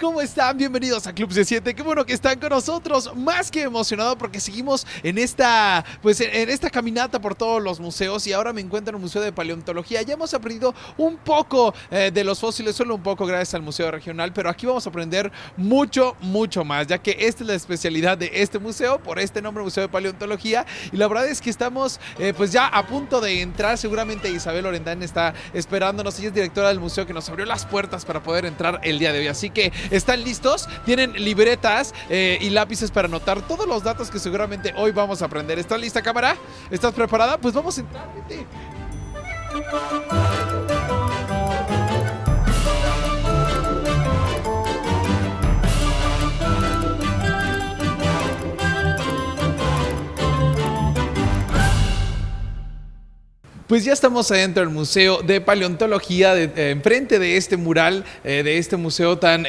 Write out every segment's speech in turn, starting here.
¿Cómo están? Bienvenidos a Club C7. Qué bueno que están con nosotros. Más que emocionado porque seguimos en esta caminata por todos los museos y ahora me encuentro en el Museo de Paleontología. Ya hemos aprendido un poco de los fósiles, solo un poco gracias al Museo Regional, pero aquí vamos a aprender mucho más, ya que esta es la especialidad de este museo, por este nombre, Museo de Paleontología. Y la verdad es que estamos pues ya a punto de entrar. Seguramente Isabel Orendán está esperándonos. Ella es directora del museo que nos abrió las puertas para poder entrar el día de hoy. Así que ¿están listos? ¿Tienen libretas y lápices para anotar todos los datos que seguramente hoy vamos a aprender? ¿Estás lista, cámara? ¿Estás preparada? Pues vamos a entrar. Vete. Pues ya estamos adentro del Museo de Paleontología, enfrente de este mural, de este museo tan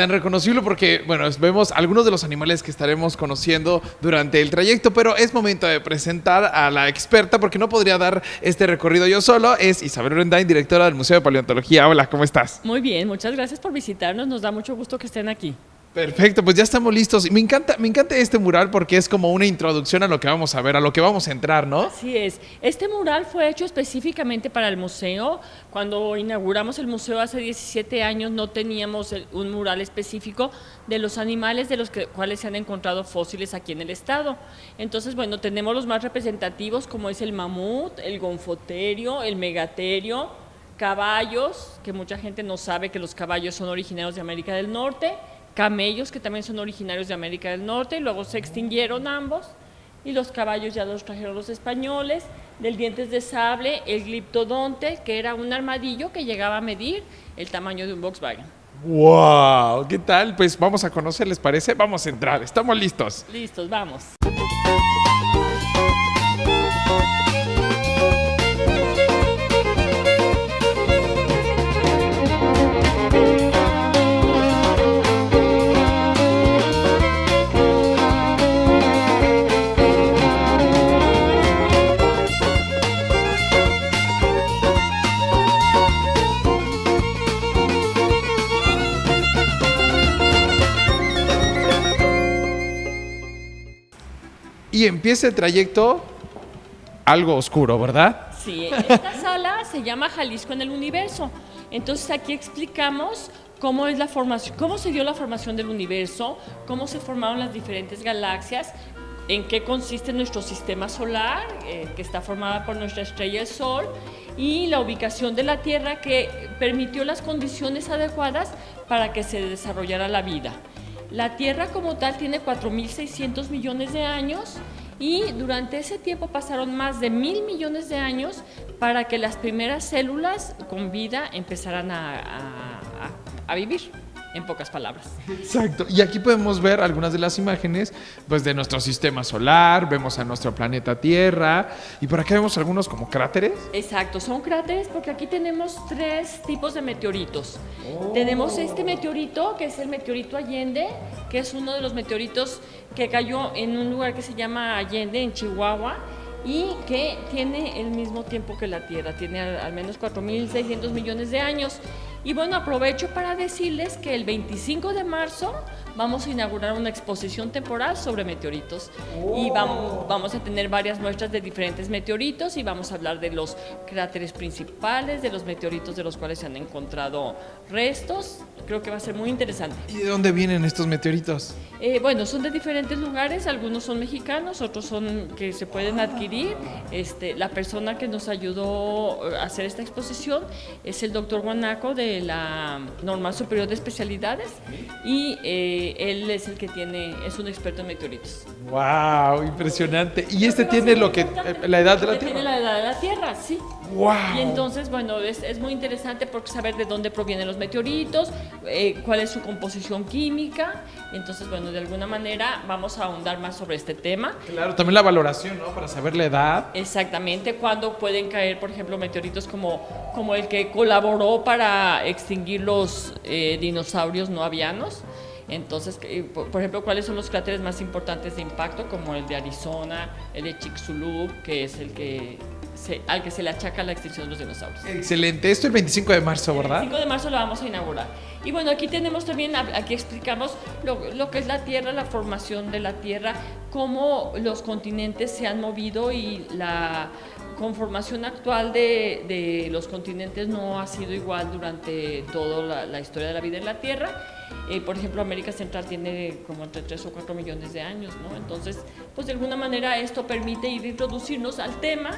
reconocible porque, bueno, vemos algunos de los animales que estaremos conociendo durante el trayecto, pero es momento de presentar a la experta porque no podría dar este recorrido yo solo. Es Isabel Orendán, directora del Museo de Paleontología. Hola, ¿cómo estás? Muy bien, muchas gracias por visitarnos, nos da mucho gusto que estén aquí. Perfecto, pues ya estamos listos. Me encanta este mural porque es como una introducción a lo que vamos a ver, a lo que vamos a entrar, ¿no? Así es. Este mural fue hecho específicamente para el museo. Cuando inauguramos el museo hace 17 años no teníamos un mural específico de los animales de los cuales se han encontrado fósiles aquí en el estado. Entonces, bueno, tenemos los más representativos como es el mamut, el gonfoterio, el megaterio, caballos, que mucha gente no sabe que los caballos son originarios de América del Norte, camellos, que también son originarios de América del Norte, y luego se extinguieron ambos, y los caballos ya los trajeron los españoles. Del dientes de sable, el gliptodonte, que era un armadillo que llegaba a medir el tamaño de un Volkswagen. ¡Wow! ¿Qué tal? Pues vamos a conocer, ¿les parece? Vamos a entrar, ¿estamos listos? Listos, vamos. Y empieza el trayecto algo oscuro, ¿verdad? Sí, esta sala se llama Jalisco en el Universo. Entonces aquí explicamos cómo es la formación, cómo se dio la formación del universo, cómo se formaron las diferentes galaxias, en qué consiste nuestro sistema solar, que está formada por nuestra estrella el Sol, y la ubicación de la Tierra que permitió las condiciones adecuadas para que se desarrollara la vida. La Tierra como tal tiene 4.600 millones de años y durante ese tiempo pasaron más de 1.000 millones de años para que las primeras células con vida empezaran a vivir, en pocas palabras. Exacto. Y aquí podemos ver algunas de las imágenes pues, de nuestro sistema solar, vemos a nuestro planeta Tierra y por acá vemos algunos como cráteres. Exacto, son cráteres porque aquí tenemos 3 tipos de meteoritos. Tenemos este meteorito, que es el meteorito Allende, que es uno de los meteoritos que cayó en un lugar que se llama Allende, en Chihuahua, y que tiene el mismo tiempo que la Tierra, tiene al menos 4.600 millones de años. Y bueno, aprovecho para decirles que el 25 de marzo vamos a inaugurar una exposición temporal sobre meteoritos. Y vamos a tener varias muestras de diferentes meteoritos y vamos a hablar de los cráteres principales, de los meteoritos de los cuales se han encontrado restos. Creo que va a ser muy interesante. ¿Y de dónde vienen estos meteoritos? Bueno, son de diferentes lugares, algunos son mexicanos, otros son que se pueden adquirir. La persona que nos ayudó a hacer esta exposición es el doctor Guanaco de la Normal Superior de Especialidades y él es el que es un experto en meteoritos. ¡Wow! Impresionante. ¿Y este tiene la edad de la Tierra? Tiene la edad de la Tierra, sí. ¡Wow! Y entonces, bueno, es muy interesante porque saber de dónde provienen los meteoritos, cuál es su composición química. Entonces, bueno, de alguna manera vamos a ahondar más sobre este tema. Claro, también la valoración, ¿no? Para saber la edad. Exactamente, cuándo pueden caer, por ejemplo, meteoritos como el que colaboró para extinguir los dinosaurios no avianos. Entonces, por ejemplo, ¿cuáles son los cráteres más importantes de impacto? Como el de Arizona, el de Chicxulub, que es el que al que se le achaca la extinción de los dinosaurios. Excelente. Esto el 25 de marzo, ¿verdad? El 5 de marzo lo vamos a inaugurar. Y bueno, aquí tenemos también, aquí explicamos lo que es la Tierra, la formación de la Tierra, cómo los continentes se han movido y la conformación actual de los continentes no ha sido igual durante toda la historia de la vida en la Tierra. Por ejemplo, América Central tiene como entre 3 o 4 millones de años, ¿no? Entonces, pues de alguna manera esto permite introducirnos al tema,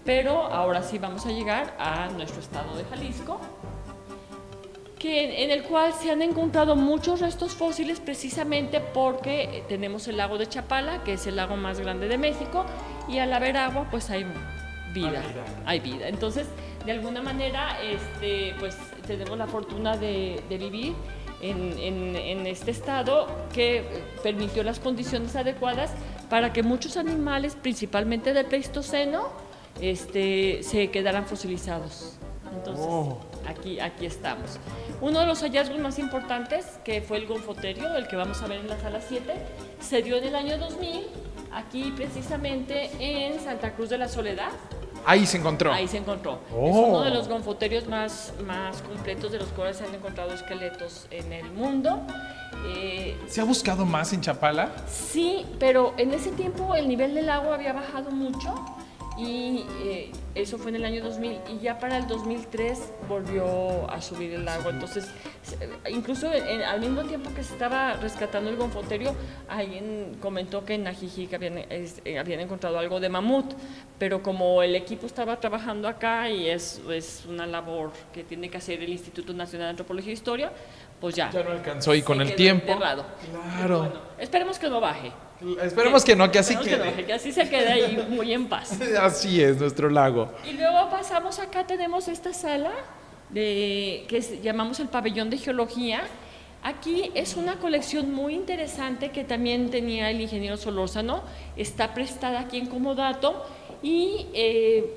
pero ahora sí vamos a llegar a nuestro estado de Jalisco, en el cual se han encontrado muchos restos fósiles precisamente porque tenemos el lago de Chapala, que es el lago más grande de México, y al haber agua, pues hay vida. Entonces, de alguna manera, pues tenemos la fortuna de vivir en este estado que permitió las condiciones adecuadas para que muchos animales, principalmente del Pleistoceno, se quedaran fosilizados. Entonces, aquí estamos. Uno de los hallazgos más importantes, que fue el gonfoterio, el que vamos a ver en la sala 7, se dio en el año 2000, aquí precisamente en Santa Cruz de la Soledad. Ahí se encontró. Ahí se encontró. Es uno de los gonfoterios más completos, de los cuales se han encontrado esqueletos en el mundo. ¿Se ha buscado más en Chapala? Sí, pero en ese tiempo el nivel del agua había bajado mucho y eso fue en el año 2000 y ya para el 2003 volvió a subir el agua. Entonces, incluso al mismo tiempo que se estaba rescatando el gonfoterio, alguien comentó que en Ajijic habían encontrado algo de mamut, pero como el equipo estaba trabajando acá y es una labor que tiene que hacer el Instituto Nacional de Antropología e Historia, pues ya no alcanzó y con el tiempo. Enterrado. Claro. Bueno, esperemos que no baje. Esperemos que no, que así quede. Que así se quede ahí muy en paz. Así es, nuestro lago. Y luego pasamos acá, tenemos esta sala que llamamos el pabellón de geología. Aquí es una colección muy interesante que también tenía el ingeniero Solórzano, está prestada aquí en Comodato y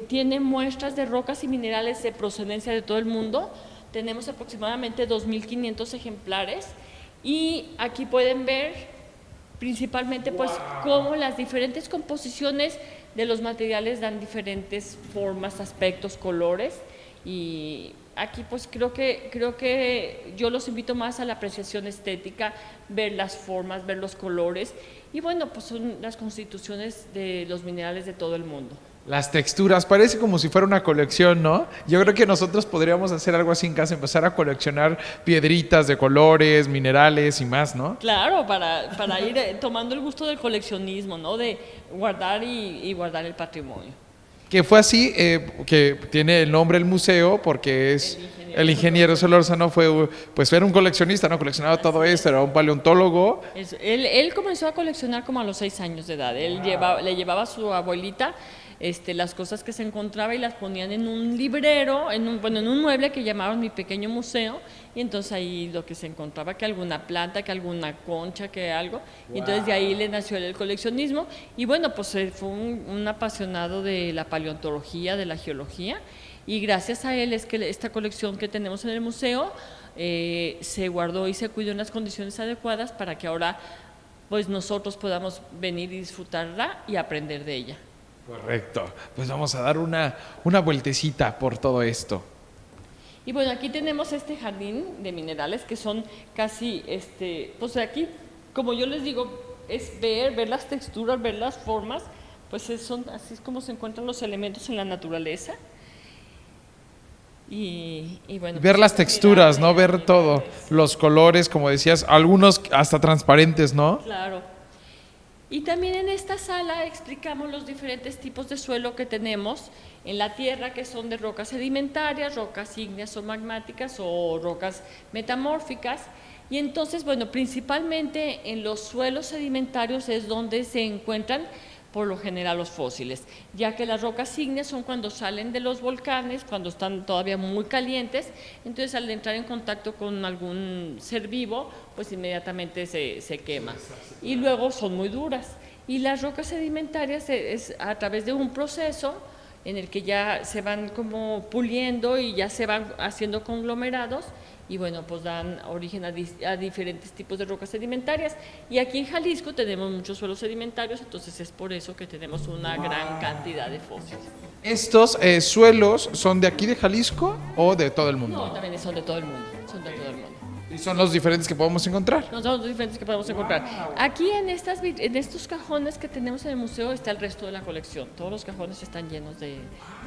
tiene muestras de rocas y minerales de procedencia de todo el mundo. Tenemos aproximadamente 2.500 ejemplares y aquí pueden ver principalmente pues cómo las diferentes composiciones de los materiales dan diferentes formas, aspectos, colores, y aquí pues creo que yo los invito más a la apreciación estética, ver las formas, ver los colores, y bueno, pues son las constituciones de los minerales de todo el mundo. Las texturas, parece como si fuera una colección, ¿no? Yo creo que nosotros podríamos hacer algo así en casa, empezar a coleccionar piedritas de colores, minerales y más, ¿no? Claro, para ir tomando el gusto del coleccionismo, ¿no? De guardar y guardar el patrimonio. Que fue así, que tiene el nombre el museo, porque es el ingeniero Solórzano era un coleccionista, ¿no? Coleccionaba todo esto, era un paleontólogo. Él comenzó a coleccionar como a los 6 años de edad. Él le llevaba a su abuelita las cosas que se encontraba y las ponían en un librero, en un mueble que llamaban Mi Pequeño Museo, y entonces ahí lo que se encontraba, que alguna planta, que alguna concha, que algo, y entonces de ahí le nació el coleccionismo, y bueno, pues fue un apasionado de la paleontología, de la geología, y gracias a él es que esta colección que tenemos en el museo se guardó y se cuidó en las condiciones adecuadas para que ahora pues nosotros podamos venir y disfrutarla y aprender de ella. Correcto, pues vamos a dar una vueltecita por todo esto. Y bueno, aquí tenemos este jardín de minerales que son casi, pues aquí, como yo les digo, es ver las texturas, ver las formas, pues así es como se encuentran los elementos en la naturaleza. Y bueno, ver las texturas, ¿no? Ver todo, los colores, como decías, algunos hasta transparentes, ¿no? Claro. Y también en esta sala explicamos los diferentes tipos de suelo que tenemos en la Tierra, que son de rocas sedimentarias, rocas ígneas o magmáticas o rocas metamórficas. Y entonces, bueno, principalmente en los suelos sedimentarios es donde se encuentran por lo general los fósiles, ya que las rocas ígneas son cuando salen de los volcanes, cuando están todavía muy calientes, entonces al entrar en contacto con algún ser vivo, pues inmediatamente se quema. Y luego son muy duras. Y las rocas sedimentarias es a través de un proceso en el que ya se van como puliendo y ya se van haciendo conglomerados, y bueno, pues dan origen a diferentes tipos de rocas sedimentarias. Y aquí en Jalisco tenemos muchos suelos sedimentarios, entonces es por eso que tenemos una gran cantidad de fósiles. ¿Estos suelos son de aquí de Jalisco o de todo el mundo? No, también son de todo el mundo, son de todo el mundo. ¿Y son los diferentes que podemos encontrar? No son los diferentes que podemos encontrar. Aquí en estos cajones que tenemos en el museo está el resto de la colección. Todos los cajones están llenos de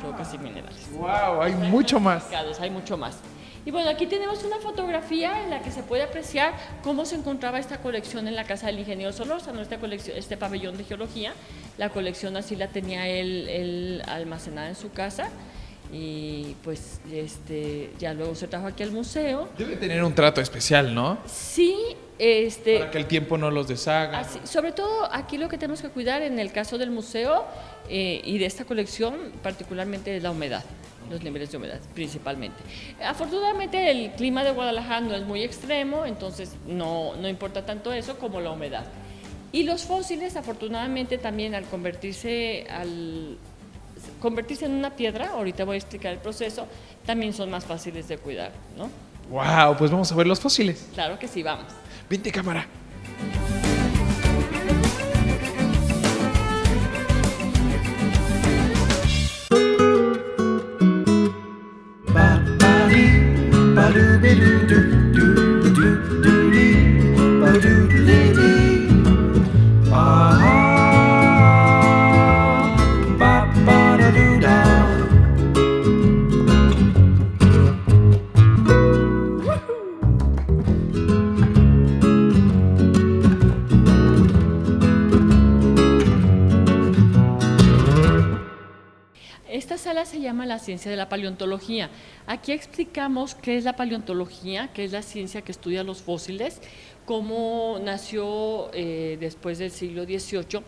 rocas y minerales. ¡Wow! Hay mucho más. Hay mucho más. Y bueno, aquí tenemos una fotografía en la que se puede apreciar cómo se encontraba esta colección en la casa del ingeniero Solórzano, esta colección, este pabellón de geología. La colección así la tenía él almacenada en su casa. Y pues ya luego se trajo aquí al museo. Debe tener un trato especial, ¿no? Sí, para que el tiempo no los deshaga. Así, sobre todo aquí lo que tenemos que cuidar en el caso del museo y de esta colección particularmente es la humedad, los niveles de humedad principalmente. Afortunadamente el clima de Guadalajara no es muy extremo, entonces no importa tanto eso como la humedad. Y los fósiles afortunadamente también al convertirse en una piedra, ahorita voy a explicar el proceso, también son más fáciles de cuidar, ¿no? ¡Wow! Pues vamos a ver los fósiles. Claro que sí, vamos. Vente, cámara. Esta sala se llama la ciencia de la paleontología. Aquí explicamos qué es la paleontología, qué es la ciencia que estudia los fósiles, cómo nació después del siglo XVIII,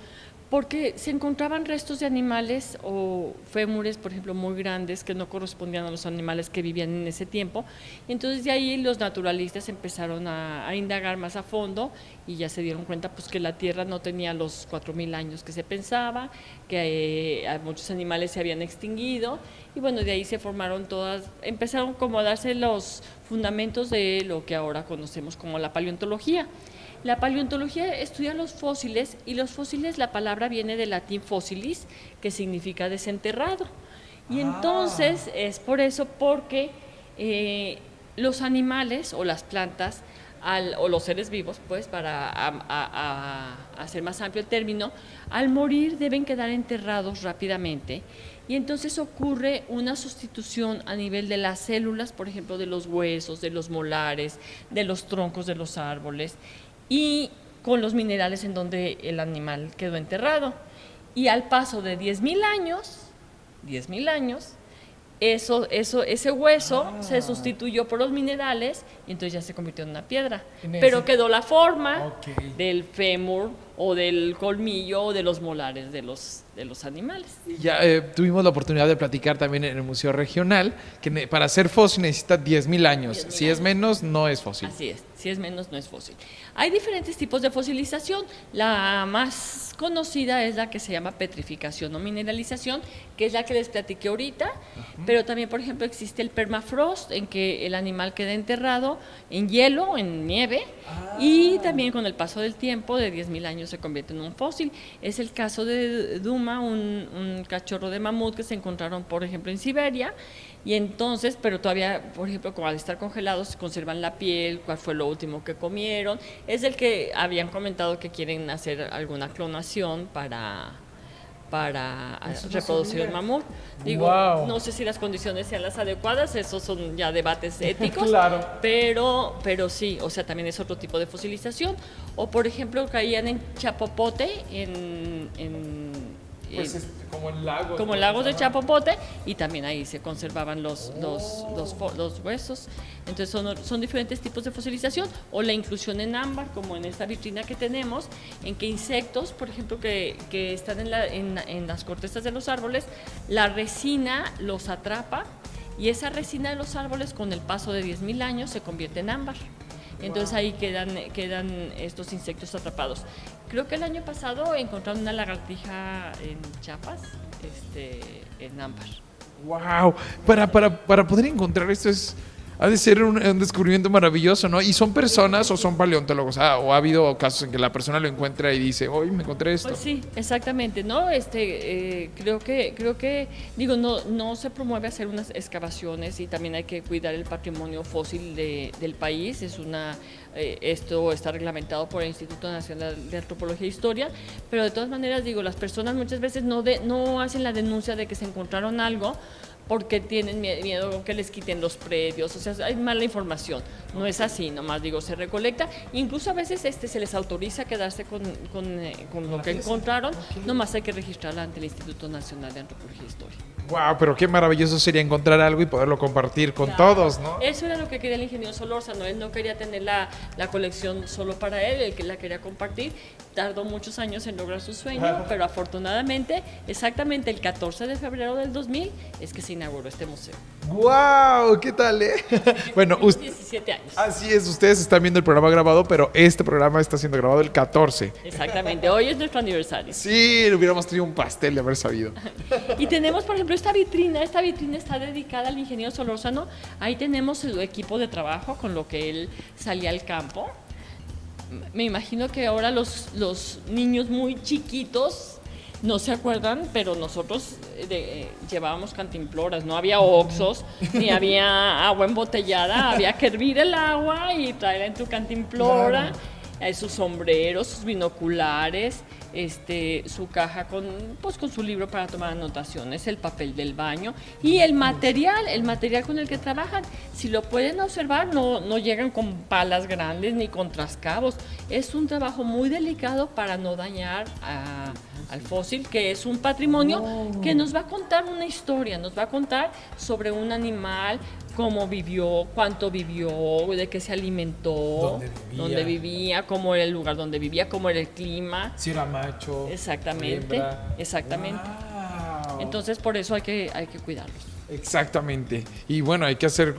porque se encontraban restos de animales o fémures, por ejemplo, muy grandes que no correspondían a los animales que vivían en ese tiempo. Entonces de ahí los naturalistas empezaron a indagar más a fondo y ya se dieron cuenta pues, que la Tierra no tenía los 4.000 años que se pensaba, que muchos animales se habían extinguido y bueno, de ahí se formaron empezaron como a darse los fundamentos de lo que ahora conocemos como la paleontología. La paleontología estudia los fósiles y los fósiles, la palabra viene del latín fossilis, que significa desenterrado. Y entonces es por eso, porque los animales o las plantas o los seres vivos, pues para hacer más amplio el término, al morir deben quedar enterrados rápidamente. Y entonces ocurre una sustitución a nivel de las células, por ejemplo, de los huesos, de los molares, de los troncos de los árboles, y con los minerales en donde el animal quedó enterrado. Y al paso de 10.000 años, ese hueso se sustituyó por los minerales y entonces ya se convirtió en una piedra. Pero quedó la forma del fémur o del colmillo o de los molares de los animales. Ya tuvimos la oportunidad de platicar también en el Museo Regional que para ser fósil necesita 10.000 años. Si es menos, no es fósil. Así es, si es menos, no es fósil. Hay diferentes tipos de fosilización. La más conocida es la que se llama petrificación o mineralización, que es la que les platiqué ahorita. Pero también, por ejemplo, existe el permafrost, en que el animal queda enterrado en hielo, en nieve, y también con el paso del tiempo, de 10.000 años, se convierte en un fósil. Es el caso de Duma, un cachorro de mamut que se encontraron, por ejemplo, en Siberia, y entonces, pero todavía, por ejemplo, al estar congelados, conservan la piel, cuál fue lo último que comieron. Es el que habían comentado que quieren hacer alguna clonación para reproducir el mamut. Digo, no sé si las condiciones sean las adecuadas, esos son ya debates éticos, Claro. pero sí, o sea, también es otro tipo de fosilización. O, por ejemplo, caían en Chapopote, como en lagos. como lagos de Chapopote, y también ahí se conservaban los huesos. Entonces son diferentes tipos de fosilización, o la inclusión en ámbar, como en esta vitrina que tenemos, en que insectos, por ejemplo, que están en las cortezas de los árboles, la resina los atrapa, y esa resina de los árboles con el paso de 10.000 años se convierte en ámbar. Entonces ahí quedan estos insectos atrapados. Creo que el año pasado encontraron una lagartija en Chiapas, en ámbar. ¡Wow! Para poder encontrar esto es Ha de ser un descubrimiento maravilloso, ¿no? ¿Y son personas o son paleontólogos? O ha habido casos en que la persona lo encuentra y dice, hoy me encontré esto. Pues sí, exactamente, ¿no? Creo que, digo, no se promueve hacer unas excavaciones y también hay que cuidar el patrimonio fósil del país. Esto está reglamentado por el Instituto Nacional de Antropología e Historia, pero de todas maneras, digo, las personas muchas veces no hacen la denuncia de que se encontraron algo porque tienen miedo que les quiten los predios, o sea, hay mala información. No es así, nomás digo, se recolecta, incluso a veces se les autoriza a quedarse con lo que encontraron, nomás hay que registrarla ante el Instituto Nacional de Antropología e Historia. Wow, pero qué maravilloso sería encontrar algo y poderlo compartir con todos, ¿no? Eso era lo que quería el ingeniero Solórzano. Él no quería tener la colección solo para él que la quería compartir. Tardó muchos años en lograr su sueño, pero afortunadamente, exactamente el 14 de febrero del 2000 es que se inauguró este museo. ¡Wow! ¿Qué tal, Bueno, 17 años. Así es, ustedes están viendo el programa grabado, pero este programa está siendo grabado el 14. Exactamente, hoy es nuestro aniversario. Sí, hubiéramos tenido un pastel de haber sabido. Y tenemos, por ejemplo, esta vitrina está dedicada al ingeniero Solórzano. Ahí tenemos el equipo de trabajo con lo que él salía al campo. Me imagino que ahora los niños muy chiquitos no se acuerdan, pero nosotros llevábamos cantimploras, no había oxos, ni había agua embotellada, había que hervir el agua y traerla en tu cantimplora. Claro. Sus sombreros, sus binoculares, su caja con su libro para tomar anotaciones, el papel del baño y el material con el que trabajan. Si lo pueden observar, no llegan con palas grandes ni con trascabos. Es un trabajo muy delicado para no dañar al fósil, que es un patrimonio que nos va a contar una historia, nos va a contar sobre un animal, cómo vivió, cuánto vivió, de qué se alimentó, dónde vivía, cómo era el lugar donde vivía, cómo era el clima. Si era macho. Exactamente, exactamente. Wow. Entonces por eso hay que cuidarlos. Exactamente. Y bueno, hay que hacer...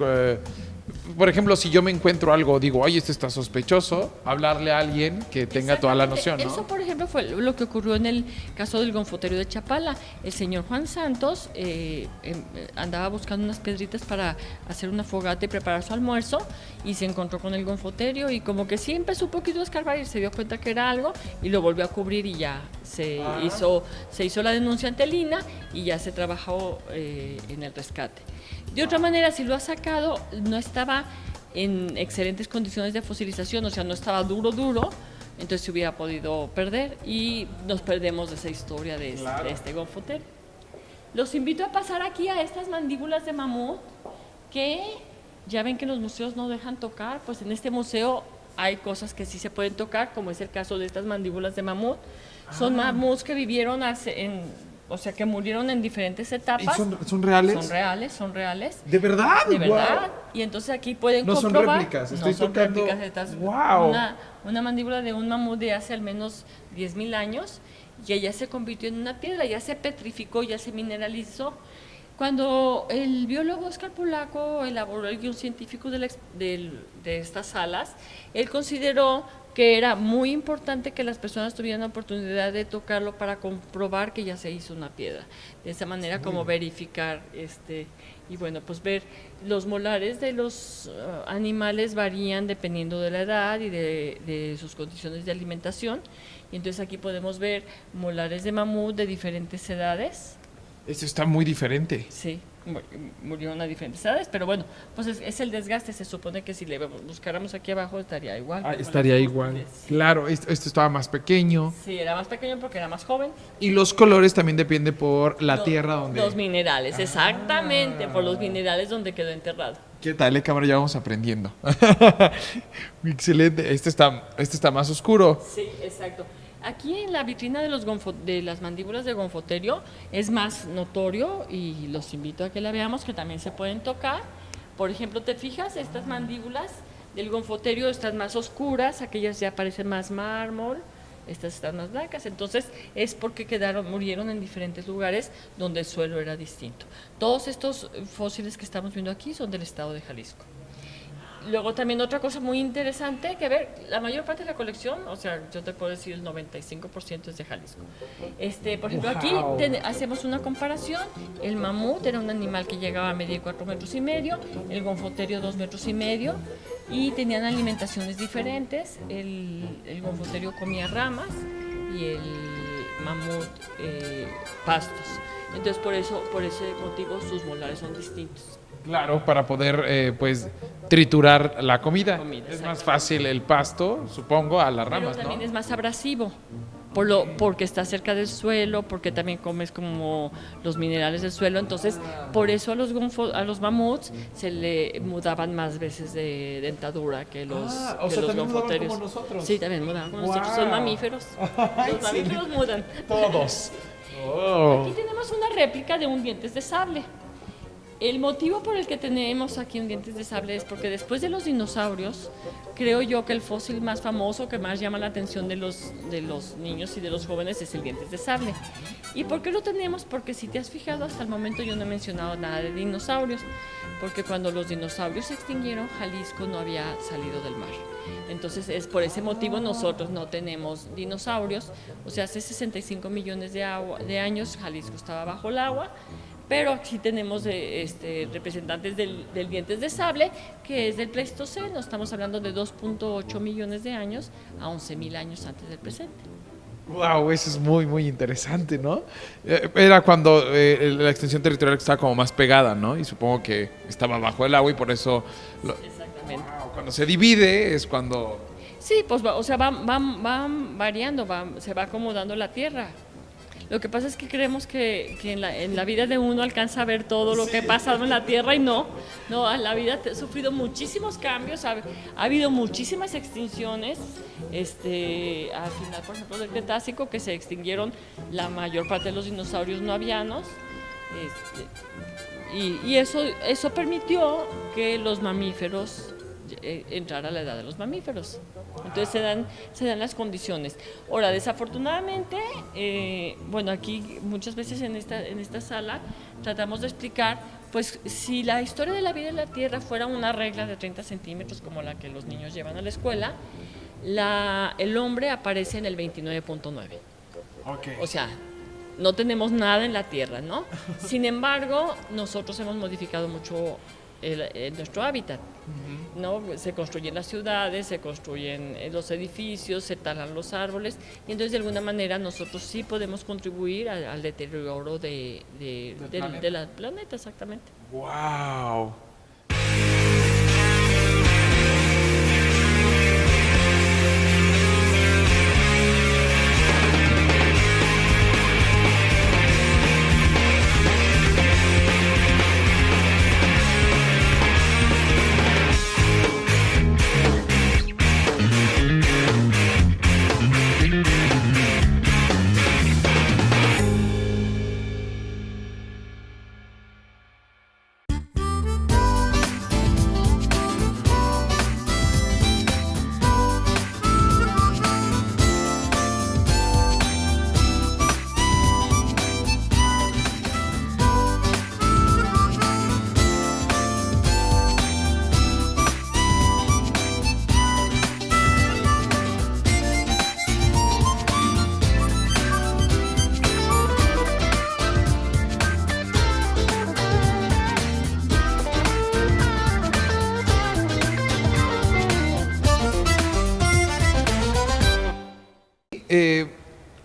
por ejemplo, si yo me encuentro algo, digo, ay, esto está sospechoso, hablarle a alguien que tenga toda la noción, ¿no? Eso, por ejemplo, fue lo que ocurrió en el caso del gonfoterio de Chapala. El señor Juan Santos andaba buscando unas piedritas para hacer una fogata y preparar su almuerzo y se encontró con el gonfoterio y como que sí empezó un poquito a escarbar y se dio cuenta que era algo y lo volvió a cubrir y ya se hizo la denuncia ante el INAH y ya se trabajó en el rescate. De otra manera, si lo ha sacado, no estaba en excelentes condiciones de fosilización, o sea, no estaba duro, entonces se hubiera podido perder y nos perdemos de esa historia de este gonfoterio. Los invito a pasar aquí a estas mandíbulas de mamut que ya ven que los museos no dejan tocar, pues en este museo hay cosas que sí se pueden tocar, como es el caso de estas mandíbulas de mamut. Son mamuts que vivieron o sea, que murieron en diferentes etapas. ¿Y son reales? Son reales. ¿De verdad? De verdad. Wow. Y entonces aquí pueden comprobar. No son réplicas, estoy tocando. Wow. Una mandíbula de un mamut de hace al menos 10,000 años, y ya se convirtió en una piedra, ya se petrificó, ya se mineralizó. Cuando el biólogo Oscar Polaco elaboró el guión científico de estas salas, él consideró que era muy importante que las personas tuvieran la oportunidad de tocarlo para comprobar que ya se hizo una piedra. De esa manera como verificar, y bueno, pues ver los molares de los animales varían dependiendo de la edad y de sus condiciones de alimentación. Y entonces aquí podemos ver molares de mamut de diferentes edades. Esto está muy diferente. Sí, murieron a diferentes edades, pero bueno, pues es el desgaste. Se supone que si le buscáramos aquí abajo estaría igual. Estaría igual. Claro, esto estaba más pequeño. Sí, era más pequeño porque era más joven. Y los colores también dependen por la tierra donde... Los minerales, exactamente, por los minerales donde quedó enterrado. ¿Qué tal, cámara? Ya vamos aprendiendo. Excelente. Este está más oscuro. Sí, exacto. Aquí en la vitrina de las mandíbulas de gonfoterio es más notorio y los invito a que la veamos, que también se pueden tocar. Por ejemplo, ¿te fijas? Estas mandíbulas del gonfoterio están más oscuras, aquellas ya parecen más mármol, estas están más blancas. Entonces es porque murieron en diferentes lugares donde el suelo era distinto. Todos estos fósiles que estamos viendo aquí son del estado de Jalisco. luego también otra cosa muy interesante que ver, la mayor parte de la colección, o sea, yo te puedo decir el 95% es de Jalisco. Por ejemplo, aquí hacemos una comparación. El mamut era un animal que llegaba a medir 4,5 metros, el gonfoterio 2,5 metros, y tenían alimentaciones diferentes. El gonfoterio comía ramas y el mamut pastos. Entonces por ese motivo sus molares son distintos. Claro, para poder pues triturar la comida. Es exacto. más fácil el pasto, supongo, a las ramas, Pero también ¿no? es más abrasivo. Porque está cerca del suelo, porque también comes como los minerales del suelo. Entonces, por eso a los mamuts se le mudaban más veces de dentadura que los, o sea, los también mudaban gonfoterios. como nosotros. Sí, también mudaban como nosotros. Wow. Son mamíferos. Los mamíferos mudan. Todos. Oh. Aquí tenemos una réplica de un dientes de sable. El motivo por el que tenemos aquí un dientes de sable es porque después de los dinosaurios, creo yo que el fósil más famoso que más llama la atención de los niños y de los jóvenes es el dientes de sable. ¿Y por qué lo tenemos? Porque si te has fijado, hasta el momento yo no he mencionado nada de dinosaurios, porque cuando los dinosaurios se extinguieron, Jalisco no había salido del mar. Entonces es por ese motivo nosotros no tenemos dinosaurios. O sea, hace 65 millones de años Jalisco estaba bajo el agua. Pero sí tenemos representantes del dientes de sable, que es del Pleistoceno. Estamos hablando de 2,8 millones de años a 11,000 años antes del presente. Wow, eso es muy, muy interesante, ¿no? Era cuando la extensión territorial estaba como más pegada, ¿no? Y supongo que estaba bajo el agua y por eso... Exactamente. Wow, cuando se divide es cuando... Sí, pues van variando, se va acomodando la tierra. Lo que pasa es que creemos que en la vida de uno alcanza a ver todo lo que ha pasado en la Tierra y no, la vida ha sufrido muchísimos cambios, ha habido muchísimas extinciones, al final, por ejemplo, del Cretácico, que se extinguieron la mayor parte de los dinosaurios no avianos, y eso permitió que los mamíferos entrar a la edad de los mamíferos. Entonces se dan las condiciones. Ahora, desafortunadamente, aquí muchas veces en esta sala tratamos de explicar, pues si la historia de la vida en la Tierra fuera una regla de 30 centímetros como la que los niños llevan a la escuela, el hombre aparece en el 29,9. Okay. O sea, no tenemos nada en la Tierra, ¿no? Sin embargo, nosotros hemos modificado mucho nuestro hábitat, ¿no? Se construyen las ciudades, se construyen los edificios, se talan los árboles, y entonces de alguna manera nosotros sí podemos contribuir al deterioro del planeta, exactamente. Wow.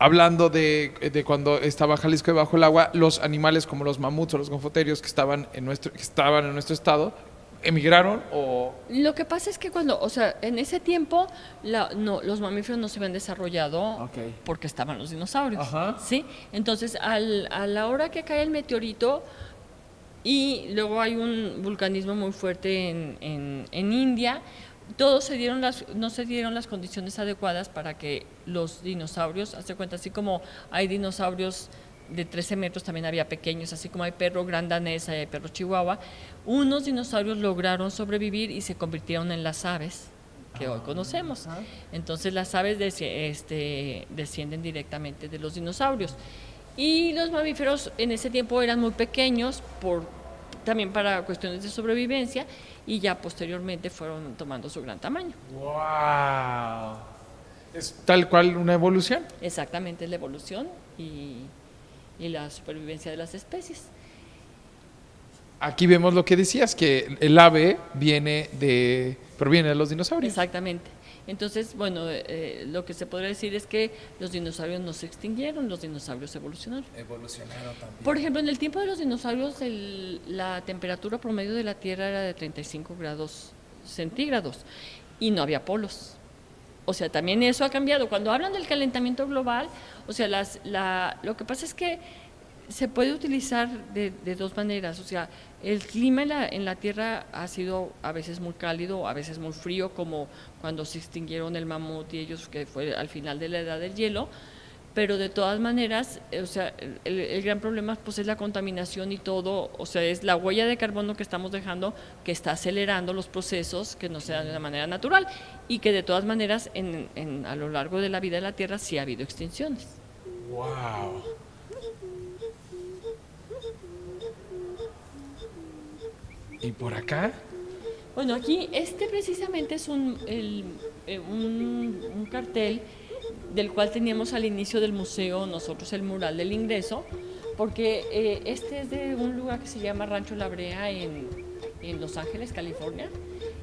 Hablando de cuando estaba Jalisco debajo del agua, los animales como los mamuts o los gonfoterios que estaban en nuestro estado, ¿emigraron o...? Lo que pasa es que en ese tiempo los mamíferos no se habían desarrollado porque estaban los dinosaurios. Ajá. ¿Sí? Entonces, a la hora que cae el meteorito, y luego hay un vulcanismo muy fuerte en India, no se dieron las condiciones adecuadas para que los dinosaurios, hazte cuenta, así como hay dinosaurios de 13 metros, también había pequeños, así como hay perro gran danés y hay perro chihuahua, unos dinosaurios lograron sobrevivir y se convirtieron en las aves que hoy conocemos. Entonces las aves descienden directamente de los dinosaurios. Y los mamíferos en ese tiempo eran muy pequeños también para cuestiones de sobrevivencia, y ya posteriormente fueron tomando su gran tamaño. ¡Wow! Es tal cual una evolución. Exactamente, es la evolución y la supervivencia de las especies. Aquí vemos lo que decías, que el ave proviene de los dinosaurios. Exactamente. Entonces, bueno, lo que se podría decir es que los dinosaurios no se extinguieron, los dinosaurios evolucionaron. Evolucionaron también. Por ejemplo, en el tiempo de los dinosaurios, la temperatura promedio de la Tierra era de 35 grados centígrados y no había polos. O sea, también eso ha cambiado. Cuando hablan del calentamiento global, o sea, lo que pasa es que se puede utilizar de dos maneras. O sea, el clima en la Tierra ha sido a veces muy cálido, a veces muy frío, como cuando se extinguieron el mamut y ellos, que fue al final de la edad del hielo. Pero de todas maneras, o sea, el gran problema pues es la contaminación y todo, o sea, es la huella de carbono que estamos dejando, que está acelerando los procesos que no se dan de una manera natural, y que de todas maneras a lo largo de la vida de la Tierra sí ha habido extinciones. ¡Wow! ¿Y por acá? Bueno, aquí precisamente es un cartel del cual teníamos al inicio del museo nosotros el mural del ingreso, porque este es de un lugar que se llama Rancho La Brea en Los Ángeles, California,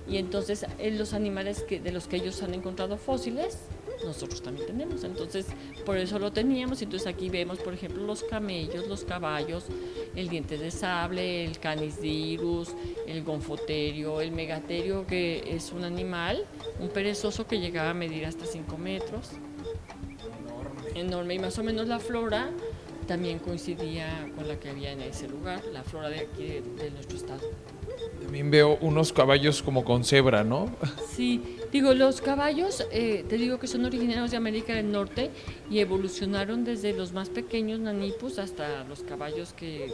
y entonces los animales de los que ellos han encontrado fósiles, nosotros también tenemos, entonces por eso lo teníamos. Entonces aquí vemos, por ejemplo, los camellos, los caballos, el diente de sable, el canis dirus, el gonfoterio, el megaterio, que es un animal, un perezoso que llegaba a medir hasta 5 metros. Enorme, y más o menos la flora también coincidía con la que había en ese lugar, la flora de aquí de nuestro estado. También veo unos caballos como con cebra, ¿no? Sí, digo, los caballos, te digo que son originarios de América del Norte y evolucionaron desde los más pequeños nanipus hasta los caballos que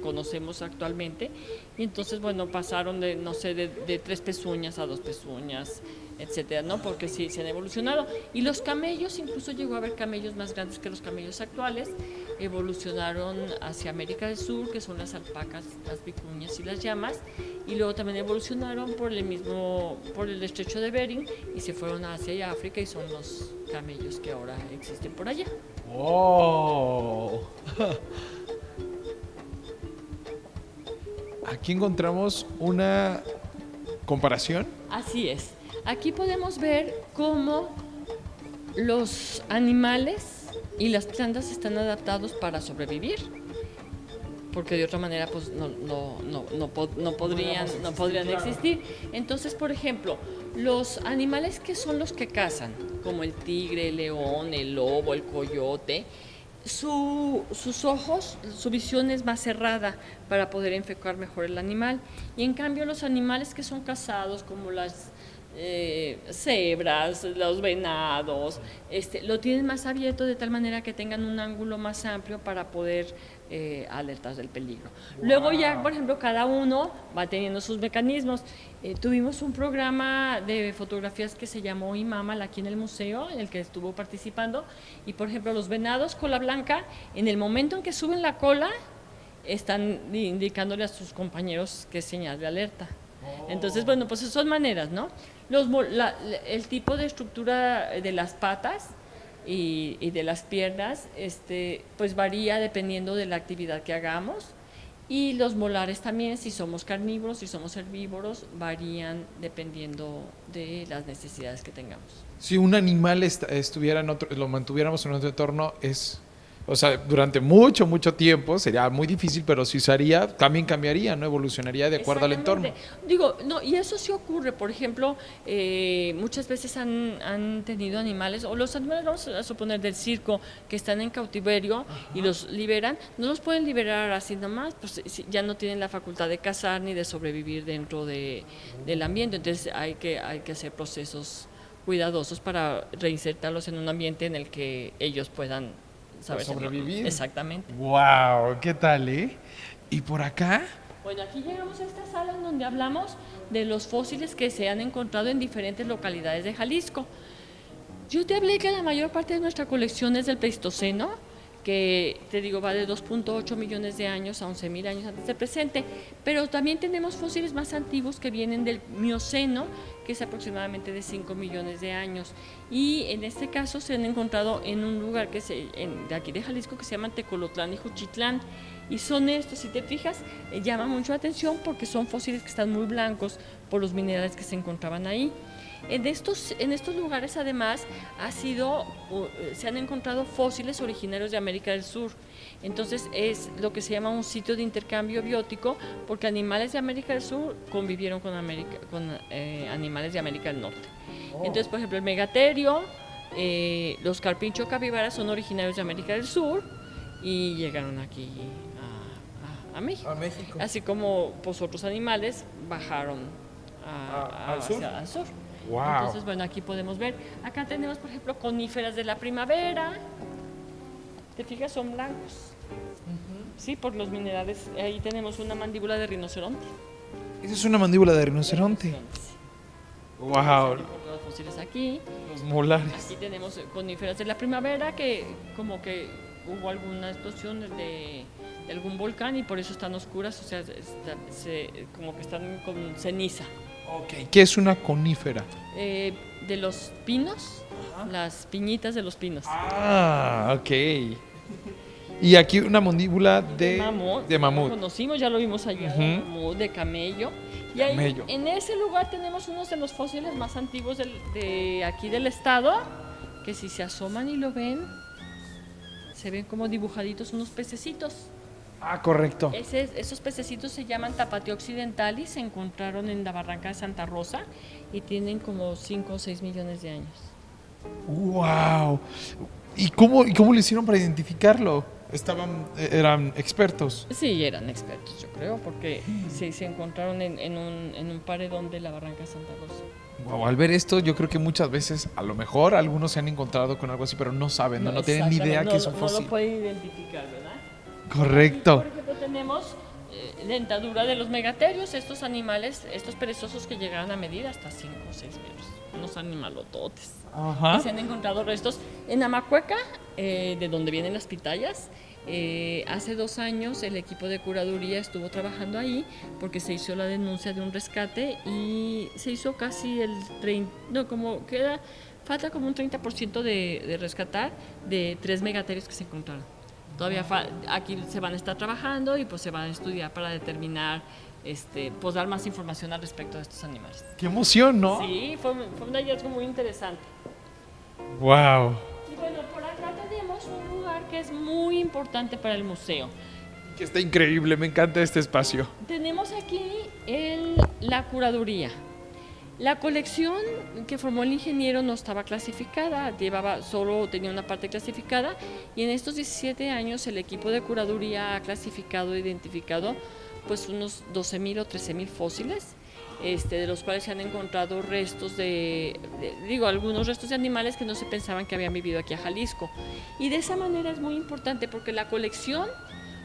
conocemos actualmente, y entonces, bueno, pasaron de, no sé, de 3 pezuñas a 2 pezuñas, etcétera, ¿no? Porque sí, se han evolucionado. Y los camellos, incluso llegó a haber camellos más grandes que los camellos actuales, evolucionaron hacia América del Sur, que son las alpacas, las vicuñas y las llamas, y luego también evolucionaron por el estrecho de Bering y se fueron a Asia y África, y son los camellos que ahora existen por allá. ¡Oh! Aquí encontramos una comparación. Así es. Aquí podemos ver cómo los animales y las plantas están adaptados para sobrevivir, porque de otra manera pues no podrían existir. Entonces, por ejemplo, los animales que son los que cazan, como el tigre, el león, el lobo, el coyote, sus ojos, su visión es más cerrada para poder enfocar mejor el animal. Y en cambio los animales que son cazados, como las cebras, los venados, lo tienen más abierto de tal manera que tengan un ángulo más amplio para poder alertar del peligro. Wow. Luego ya, por ejemplo, cada uno va teniendo sus mecanismos. Tuvimos un programa de fotografías que se llamó IMAMAL aquí en el museo, en el que estuvo participando, y por ejemplo los venados cola blanca, en el momento en que suben la cola, están indicándole a sus compañeros que es señal de alerta. Entonces, bueno, pues son maneras, ¿no? El tipo de estructura de las patas y de las piernas, pues varía dependiendo de la actividad que hagamos. Y los molares también, si somos carnívoros, si somos herbívoros, varían dependiendo de las necesidades que tengamos. Si un animal estuviera lo mantuviéramos en otro entorno, o sea, durante mucho tiempo sería muy difícil, pero si usaría, también cambiaría, ¿no? Evolucionaría de acuerdo al entorno. Digo, no, y eso sí ocurre. Por ejemplo, muchas veces han tenido animales, o los animales, vamos a suponer, del circo, que están en cautiverio. Ajá. Y los liberan, no los pueden liberar así nomás, pues ya no tienen la facultad de cazar ni de sobrevivir dentro del ambiente. Entonces hay que hacer procesos cuidadosos para reinsertarlos en un ambiente en el que ellos puedan sobrevivir. Exactamente. ¡Wow! ¿Qué tal, ¿Y por acá? Bueno, aquí llegamos a esta sala en donde hablamos de los fósiles que se han encontrado en diferentes localidades de Jalisco. Yo te hablé que la mayor parte de nuestra colección es del Pleistoceno, que te digo va de 2.8 millones de años a 11.000 años antes del presente, pero también tenemos fósiles más antiguos que vienen del Mioceno, que es aproximadamente de 5 millones de años, y en este caso se han encontrado en un lugar de aquí de Jalisco que se llama Tecolotlán y Juchitlán, y son estos, si te fijas, llama mucho la atención porque son fósiles que están muy blancos por los minerales que se encontraban ahí. En estos lugares además se han encontrado fósiles originarios de América del Sur. Entonces es lo que se llama un sitio de intercambio biótico porque animales de América del Sur convivieron con animales de América del Norte. Entonces, por ejemplo, el megaterio, los carpincho capibaras son originarios de América del Sur y llegaron aquí a México. A México. Así como pues, otros animales bajaron al sur. Al sur. Wow. Entonces, bueno, aquí podemos ver. Acá tenemos, por ejemplo, coníferas de la primavera. ¿Te fijas? Son blancos. Sí, por los minerales. Ahí tenemos una mandíbula de rinoceronte. Esa es una mandíbula de rinoceronte. Wow. Los fósiles aquí. Los molares. Aquí tenemos coníferas de la primavera que como que hubo alguna explosión de algún volcán y por eso están oscuras, o sea, como que están con ceniza. Ok, ¿qué es una conífera? De los pinos, las piñitas de los pinos. Ah, ok. Y aquí una mandíbula de mamut. De mamut. Lo conocimos, ya lo vimos allá, mamut, de camello. Y ahí, Camello. en ese lugar tenemos unos de los fósiles más antiguos de aquí del estado, que si se asoman y lo ven, se ven como dibujaditos unos pececitos. Ah, correcto. Esos pececitos se llaman tapateo occidentalis, se encontraron en la barranca de Santa Rosa y tienen como 5 o 6 millones de años. Wow. ¿Y cómo lo hicieron para identificarlo? Eran expertos. Sí, eran expertos, yo creo, porque sí, se encontraron en un paredón de la barranca de Santa Rosa. Wow, al ver esto, yo creo que muchas veces, a lo mejor, algunos se han encontrado con algo así, pero no saben, no tienen ni idea que es un fósil. No lo pueden identificar, ¿verdad? Correcto. Aquí, por ejemplo, tenemos dentadura de los megaterios, estos animales, estos perezosos que llegaron a medir hasta 5 o 6 metros, unos animalototes. Ajá. Se han encontrado restos en Amacueca, de donde vienen las pitayas. Hace 2 años el equipo de curaduría estuvo trabajando ahí porque se hizo la denuncia de un rescate y se hizo casi falta como un 30% de rescatar de 3 megaterios que se encontraron. Todavía aquí se van a estar trabajando y pues se van a estudiar para determinar, pues dar más información al respecto de estos animales. ¡Qué emoción!, ¿no? Sí, fue un hallazgo muy interesante. Wow. Y bueno, por acá tenemos un lugar que es muy importante para el museo. Que está increíble, me encanta este espacio. Tenemos aquí la curaduría. La colección que formó el ingeniero no estaba clasificada, solo tenía una parte clasificada y en estos 17 años el equipo de curaduría ha clasificado e identificado pues unos 12.000 o 13.000 fósiles, de los cuales se han encontrado restos algunos restos de animales que no se pensaban que habían vivido aquí a Jalisco. Y de esa manera es muy importante porque la colección,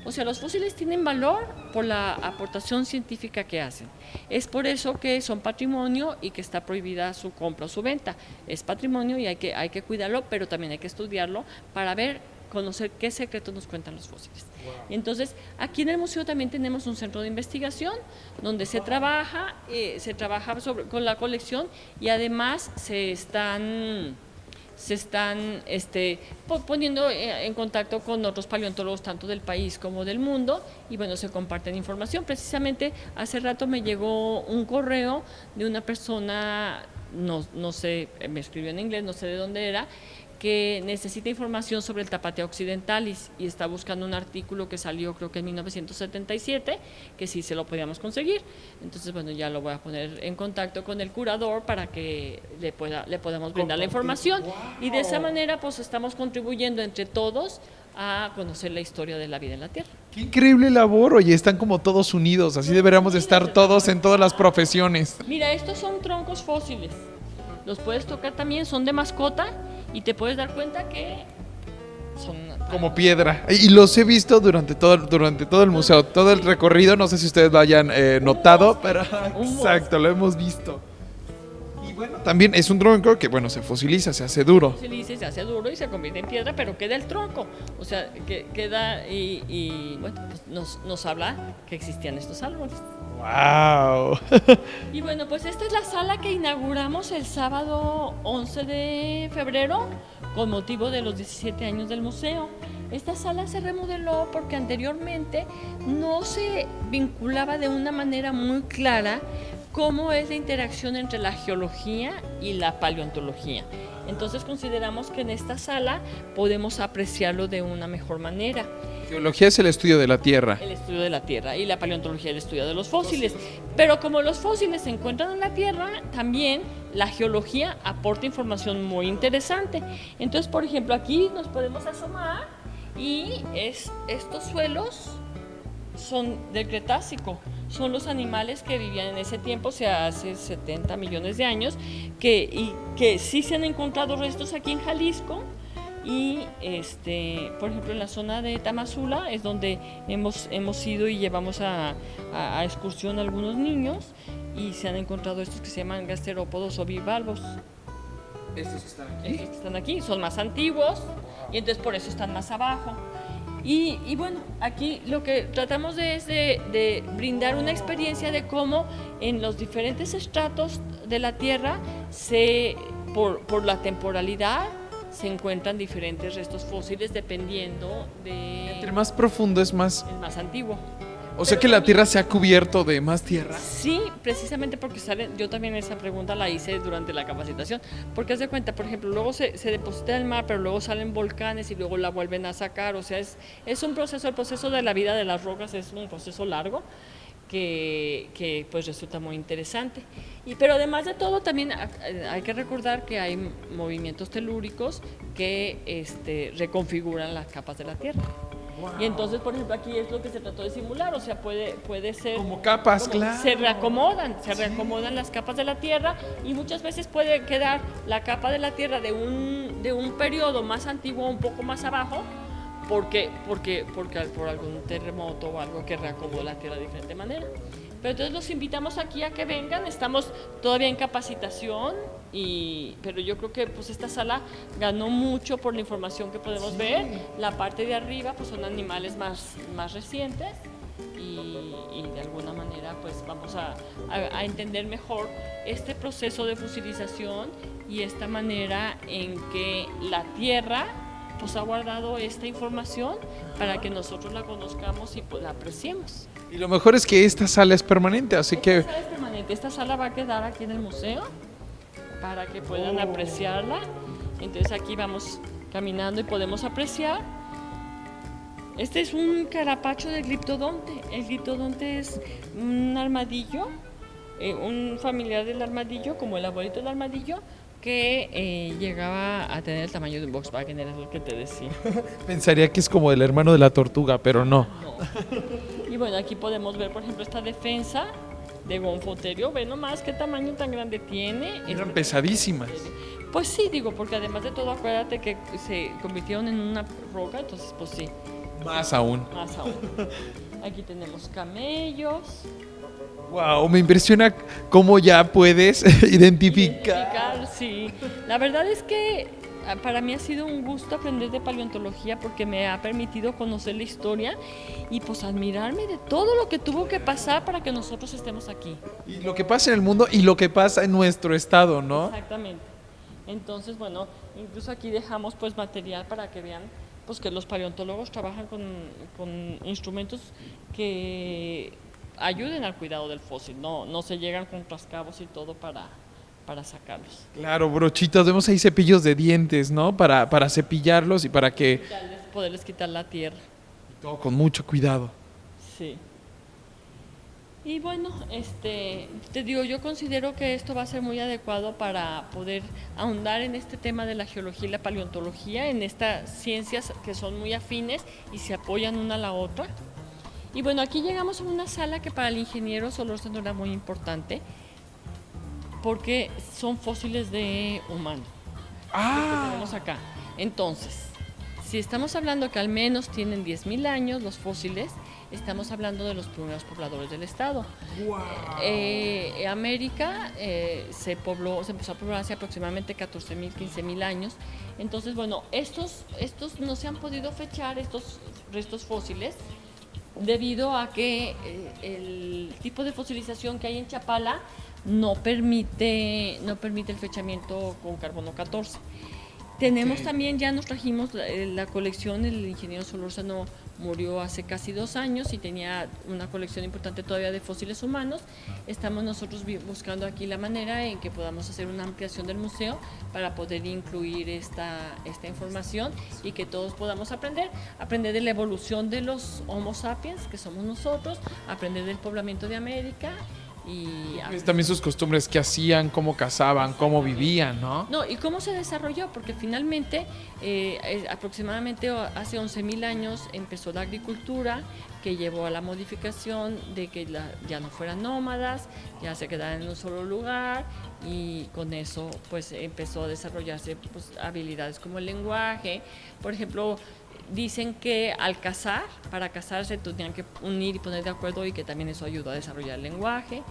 o sea, los fósiles tienen valor por la aportación científica que hacen. Es por eso que son patrimonio y que está prohibida su compra o su venta. Es patrimonio y hay que cuidarlo, pero también hay que estudiarlo para conocer qué secretos nos cuentan los fósiles. Wow. Entonces, aquí en el museo también tenemos un centro de investigación donde se trabaja con la colección y además se están poniendo en contacto con otros paleontólogos tanto del país como del mundo y bueno, se comparten información. Precisamente hace rato me llegó un correo de una persona, no sé, me escribió en inglés, no sé de dónde era, que necesita información sobre el tapateo occidentalis y está buscando un artículo que salió creo que en 1977, que sí se lo podíamos conseguir. Entonces, bueno, ya lo voy a poner en contacto con el curador para que le podamos brindar la información. Wow. Y de esa manera, pues estamos contribuyendo entre todos a conocer la historia de la vida en la Tierra. ¡Qué increíble labor! Oye, están como todos unidos, así deberíamos de estar todos en todas las profesiones. Mira, estos son troncos fósiles. Los puedes tocar también, son de mascota y te puedes dar cuenta que son como piedra. Y los he visto durante todo el museo, todo el recorrido. No sé si ustedes lo hayan notado, pero exacto, lo hemos visto. Bueno, también es un tronco que, bueno, se fosiliza, se hace duro. Se hace duro y se convierte en piedra, pero queda el tronco. O sea, que queda y bueno, pues nos habla que existían estos árboles. ¡Wow! Y bueno, pues esta es la sala que inauguramos el sábado 11 de febrero con motivo de los 17 años del museo. Esta sala se remodeló porque anteriormente no se vinculaba de una manera muy clara cómo es la interacción entre la geología y la paleontología. Entonces consideramos que en esta sala podemos apreciarlo de una mejor manera. Geología es el estudio de la Tierra. El estudio de la Tierra y la paleontología el estudio de los fósiles. Pero como los fósiles se encuentran en la Tierra, también la geología aporta información muy interesante. Entonces, por ejemplo, aquí nos podemos asomar y estos suelos son del Cretácico. Son los animales que vivían en ese tiempo, o sea, hace 70 millones de años, que sí se han encontrado restos aquí en Jalisco. Y por ejemplo en la zona de Tamazula es donde hemos ido y llevamos a excursión a algunos niños y se han encontrado estos que se llaman gasterópodos o bivalvos. Estos que están aquí. Estos que están aquí son más antiguos y entonces por eso están más abajo. Y bueno, aquí lo que tratamos es de brindar una experiencia de cómo en los diferentes estratos de la Tierra por la temporalidad se encuentran diferentes restos fósiles dependiendo de... Entre más profundo es más... el más antiguo. O sea que la Tierra se ha cubierto de más tierra. Sí, precisamente porque yo también esa pregunta la hice durante la capacitación, porque haz de cuenta, por ejemplo, luego se deposita en el mar, pero luego salen volcanes y luego la vuelven a sacar, o sea, es un proceso, el proceso de la vida de las rocas es un proceso largo, que pues resulta muy interesante. Pero además de todo también hay que recordar que hay movimientos telúricos que reconfiguran las capas de la Tierra. Wow. Y entonces, por ejemplo, aquí es lo que se trató de simular, o sea, puede ser... Como capas, claro. Se reacomodan las capas de la Tierra y muchas veces puede quedar la capa de la Tierra de un periodo más antiguo, un poco más abajo, porque por algún terremoto o algo que reacomodó la Tierra de diferente manera. Pero entonces los invitamos aquí a que vengan, estamos todavía en capacitación, pero yo creo que pues esta sala ganó mucho por la información que podemos ver. La parte de arriba pues son animales más recientes y de alguna manera pues vamos a entender mejor este proceso de fosilización y esta manera en que la Tierra pues ha guardado esta información para que nosotros la conozcamos y pues la apreciemos. Y lo mejor es que esta sala es permanente, así que... Esta sala es permanente, esta sala va a quedar aquí en el museo para que puedan apreciarla. Entonces aquí vamos caminando y podemos apreciar. Este es un carapacho del gliptodonte. El gliptodonte es un armadillo, un familiar del armadillo, como el abuelito del armadillo, que llegaba a tener el tamaño de un Volkswagen, era lo que te decía. Pensaría que es como el hermano de la tortuga, pero no. Y bueno, aquí podemos ver, por ejemplo, esta defensa de Gonfoterio. Ve nomás qué tamaño tan grande tiene. Eran pesadísimas. Pues sí, digo, porque además de todo, acuérdate que se convirtieron en una roca, entonces pues sí. Más aún. Más aún. Aquí tenemos camellos. Wow, me impresiona cómo ya puedes identificar. Sí. La verdad es que para mí ha sido un gusto aprender de paleontología porque me ha permitido conocer la historia y pues admirarme de todo lo que tuvo que pasar para que nosotros estemos aquí. Y lo que pasa en el mundo y lo que pasa en nuestro estado, ¿no? Exactamente. Entonces, bueno, incluso aquí dejamos pues material para que vean pues que los paleontólogos trabajan con instrumentos que ayuden al cuidado del fósil, no se llegan con rascabos y todo para sacarlos. Claro, brochitas, vemos ahí cepillos de dientes, ¿no? Para cepillarlos y para que... Poderles quitar la tierra. Y todo con mucho cuidado. Sí. Y bueno, te digo, yo considero que esto va a ser muy adecuado para poder ahondar en este tema de la geología y la paleontología, en estas ciencias que son muy afines y se apoyan una a la otra. Y bueno, aquí llegamos a una sala que para el ingeniero Solórzano era muy importante, porque son fósiles de humano. Que tenemos acá. Entonces, Si estamos hablando que al menos tienen 10.000 años los fósiles, estamos hablando de los primeros pobladores del estado. Wow. América se empezó a poblar hace aproximadamente 14.000, 15.000 años. Entonces, bueno, estos no se han podido fechar, estos restos fósiles, debido a que el tipo de fosilización que hay en Chapala no permite el fechamiento con carbono 14. Tenemos también, ya nos trajimos la colección, el ingeniero Solórzano murió hace casi 2 años y tenía una colección importante todavía de fósiles humanos. Estamos nosotros buscando aquí la manera en que podamos hacer una ampliación del museo para poder incluir esta información y que todos podamos aprender de la evolución de los Homo sapiens, que somos nosotros, aprender del poblamiento de América. Y también sus costumbres, qué hacían, cómo cazaban, cómo vivían, ¿no? No, y cómo se desarrolló, porque finalmente aproximadamente hace 11.000 años empezó la agricultura, que llevó a la modificación de que ya no fueran nómadas, ya se quedaran en un solo lugar, y con eso pues empezó a desarrollarse pues, habilidades como el lenguaje. Por ejemplo, dicen que para cazar se tenían que unir y poner de acuerdo, y que también eso ayudó a desarrollar el lenguaje.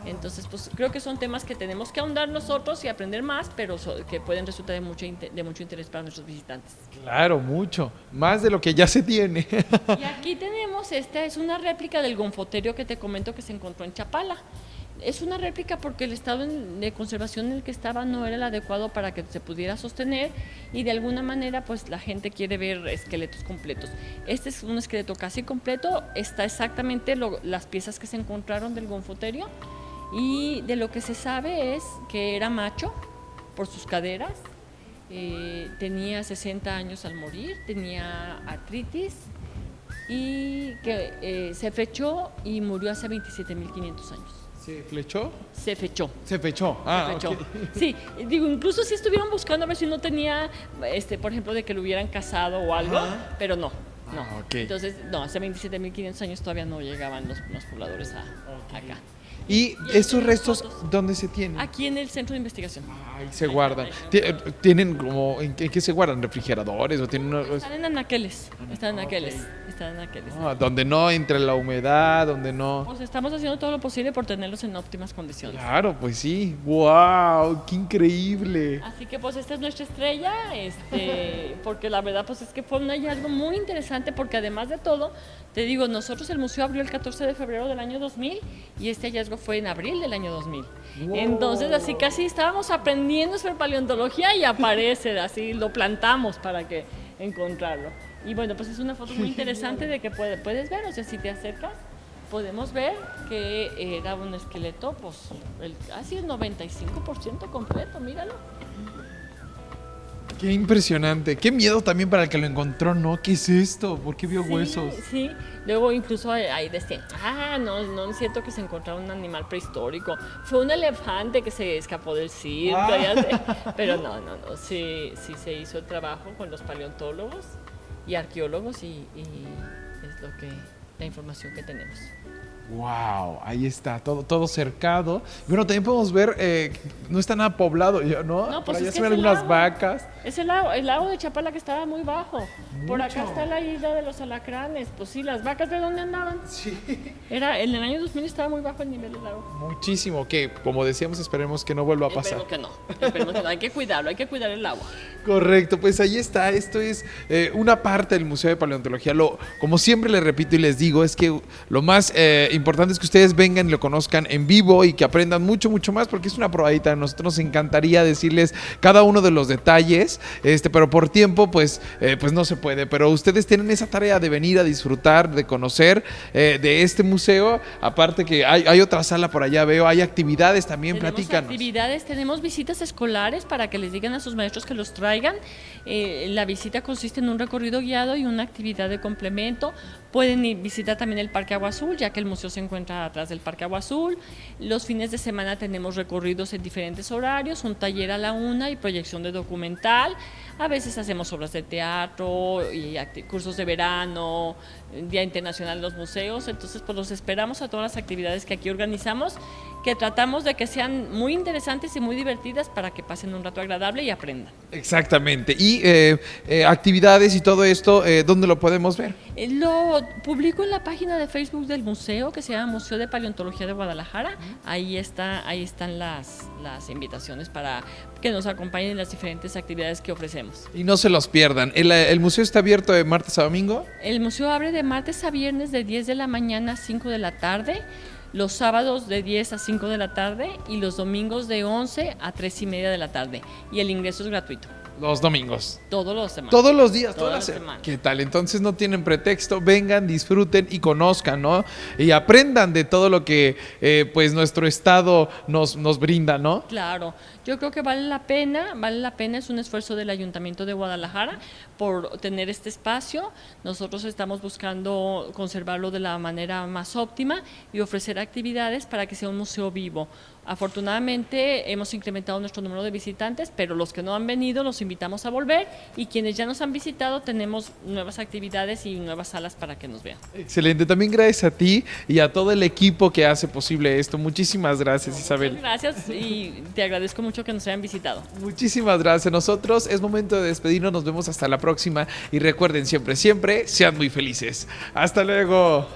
Entonces, pues creo que son temas que tenemos que ahondar nosotros y aprender más, pero que pueden resultar de mucho interés para nuestros visitantes. Claro, mucho, más de lo que ya se tiene. Y aquí tenemos, esta es una réplica del gonfoterio que te comento que se encontró en Chapala. Es una réplica porque el estado de conservación en el que estaba no era el adecuado para que se pudiera sostener, y de alguna manera pues la gente quiere ver esqueletos completos. Este es un esqueleto casi completo, está exactamente las piezas que se encontraron del gonfoterio, y de lo que se sabe es que era macho por sus caderas, tenía 60 años al morir, tenía artritis, y que se fechó y murió hace 27.500 años. ¿Se flechó? Se fechó. Se fechó. Ah, se fechó. Okay. Sí, digo, incluso si estuvieron buscando a ver si no tenía, por ejemplo, de que lo hubieran casado o algo, pero no. Okay. Entonces, no, hace 27.500 años todavía no llegaban los pobladores acá. ¿Y esos restos dónde se tienen? Aquí en el centro de investigación. Ahí se guardan. ¿Tienen como, en qué se guardan? ¿Refrigeradores? ¿O tienen Están en anaqueles. Donde no entre la humedad, donde no... Pues estamos haciendo todo lo posible por tenerlos en óptimas condiciones. Claro, pues sí. ¡Wow! ¡Qué increíble! Así que pues esta es nuestra estrella, porque la verdad pues es que fue un hallazgo muy interesante, porque además de todo, te digo, nosotros el museo abrió el 14 de febrero del año 2000 y este hallazgo fue en abril del año 2000. Wow. Entonces así casi estábamos aprendiendo sobre paleontología y aparece, así lo plantamos para que encontrarlo. Y bueno, pues es una foto muy interesante de que puedes ver, o sea, si te acercas, podemos ver que era un esqueleto, pues casi el 95% completo, míralo. Qué impresionante, qué miedo también para el que lo encontró, ¿no? ¿Qué es esto? ¿Por qué vio huesos? Sí, luego incluso ahí decían, no es cierto que se encontrara un animal prehistórico, fue un elefante que se escapó del circo, pero no, sí se hizo el trabajo con los paleontólogos y arqueólogos, y es la información que tenemos. Wow, ahí está, todo cercado. Bueno, también podemos ver, no está nada poblado, ¿no? No, pues por allá es se ven algunas vacas. Es el lago de Chapala, que estaba muy bajo. Mucho. Por acá está la isla de los alacranes. Pues sí, las vacas, ¿de dónde andaban? Sí. En el año 2000 estaba muy bajo el nivel del lago. Muchísimo, que como decíamos, esperemos que no vuelva a pasar. Esperemos que no, hay que cuidarlo, hay que cuidar el agua. Correcto, pues ahí está, esto es una parte del Museo de Paleontología. Como siempre les repito y les digo, es que lo más importante es que ustedes vengan y lo conozcan en vivo y que aprendan mucho más, porque es una probadita. A nosotros nos encantaría decirles cada uno de los detalles, pero por tiempo pues no se puede. Pero ustedes tienen esa tarea de venir a disfrutar, de conocer de este museo. Aparte que hay otra sala por allá, veo, hay actividades también, platícanos. Tenemos visitas escolares para que les digan a sus maestros que los traigan. La visita consiste en un recorrido guiado y una actividad de complemento. Pueden visitar también el Parque Agua Azul, ya que el museo se encuentra atrás del Parque Agua Azul. Los fines de semana tenemos recorridos en diferentes horarios, un taller a la 1 y proyección de documental. A veces hacemos obras de teatro y cursos de verano, Día Internacional de los Museos. Entonces, pues los esperamos a todas las actividades que aquí organizamos, que tratamos de que sean muy interesantes y muy divertidas para que pasen un rato agradable y aprendan. Exactamente. Y actividades y todo esto, ¿dónde lo podemos ver? Lo publico en la página de Facebook del museo, que se llama Museo de Paleontología de Guadalajara. Ahí están las invitaciones para que nos acompañen en las diferentes actividades que ofrecemos. Y no se los pierdan. ¿El museo está abierto de martes a domingo? El museo abre de martes a viernes de 10 de la mañana a 5 de la tarde, los sábados de 10 a 5 de la tarde y los domingos de 11 a 3 y media de la tarde. Y el ingreso es gratuito. Los domingos. Todos los semanas. Todos los días, todas todas las semanas. ¿Qué tal? Entonces no tienen pretexto, vengan, disfruten y conozcan, ¿no? Y aprendan de todo lo que pues nuestro estado nos brinda, ¿no? Claro, yo creo que vale la pena, es un esfuerzo del Ayuntamiento de Guadalajara por tener este espacio. Nosotros estamos buscando conservarlo de la manera más óptima y ofrecer actividades para que sea un museo vivo. Afortunadamente hemos incrementado nuestro número de visitantes, pero los que no han venido los invitamos a volver, y quienes ya nos han visitado tenemos nuevas actividades y nuevas salas para que nos vean. Excelente, también gracias a ti y a todo el equipo que hace posible esto. Muchísimas gracias, Isabel. Muchas gracias y te agradezco mucho que nos hayan visitado. Muchísimas gracias. Nosotros es momento de despedirnos, nos vemos hasta la próxima y recuerden siempre, siempre sean muy felices. Hasta luego.